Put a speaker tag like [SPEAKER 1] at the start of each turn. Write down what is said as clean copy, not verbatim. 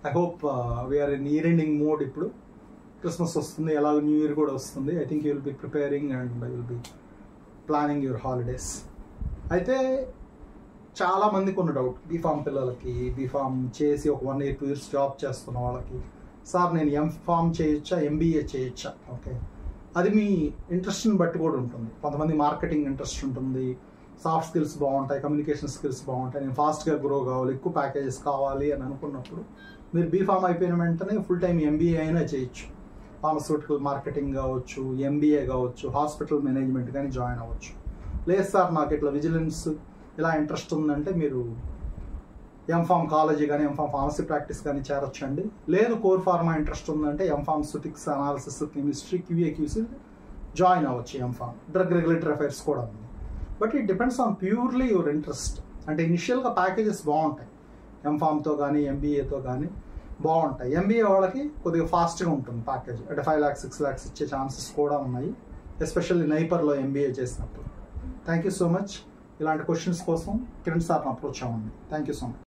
[SPEAKER 1] I hope we are in year ending mode. ఇప్పుడు Christmas వస్తుంది, ఎలాగో న్యూ ఇయర్ కూడా వస్తుంది. I think you will be preparing and I will be planning your holidays. అయితే చాలామందికి ఉన్న డౌట్, బీఫామ్ పిల్లలకి, బీఫామ్ చేసి ఒక 1 year 2 years జాబ్ చేస్తున్న వాళ్ళకి, సార్ నేను ఎంఫామ్ చేయొచ్చా, ఎంబీఏ చేయొచ్చా? ఓకే, అది మీ ఇంట్రెస్ట్ని బట్టి కూడా ఉంటుంది. కొంతమంది మార్కెటింగ్ ఇంట్రెస్ట్ ఉంటుంది, సాఫ్ట్ స్కిల్స్ బాగుంటాయి, కమ్యూనికేషన్ స్కిల్స్ బాగుంటాయి, నేను ఫాస్ట్గా గ్రో కావాలి, ఎక్కువ ప్యాకేజెస్ కావాలి అని అనుకున్నప్పుడు మీరు బీఫామ్ అయిపోయిన వెంటనే ఫుల్ టైం ఎంబీఏ అయినా చేయొచ్చు. ఫార్మస్యూటికల్ మార్కెటింగ్ కావచ్చు, ఎంబీఏ కావచ్చు, హాస్పిటల్ మేనేజ్మెంట్ కానీ జాయిన్ అవ్వచ్చు. లేదు సార్ నాకు ఇట్లా విజిలెన్స్ ఇలా ఇంట్రెస్ట్ ఉందంటే మీరు ఎంఫామ్ కాలేజీ కానీ ఎంఫామ్ ఫార్మసీ ప్రాక్టీస్ కానీ చేరొచ్చండి. లేదు కోర్ ఫార్మా ఇంట్రెస్ట్ ఉందంటే ఎంఫార్మస్యూటిక్స్ అనాలిసిస్, కెమిస్ట్రీ, QA/QC జాయిన్ అవ్వచ్చు. ఎంఫామ్ డ్రగ్ రెగ్యులేటరీ అఫైర్స్ కూడా ఉంది. But it depends on purely your interest. అంటే ఇనిషియల్గా ప్యాకేజెస్ బాగుంటాయి, ఎంఫామ్తో కానీ ఎంబీఏతో కానీ బాగుంటాయి. ఎంబీఏ వాళ్ళకి కొద్దిగా ఫాస్ట్గా ఉంటుంది ప్యాకేజ్, అంటే 5 lakhs 6 lakhs ఇచ్చే ఛాన్సెస్ కూడా ఉన్నాయి, ఎస్పెషల్లీ నైపర్లో ఎంబీఏ చేసినప్పుడు. Thank you so much. ఇలాంటి క్వశ్చన్స్ కోసం కిరణ్ సార్ని అప్రోచ్ అవ్వండి. Thank you so much.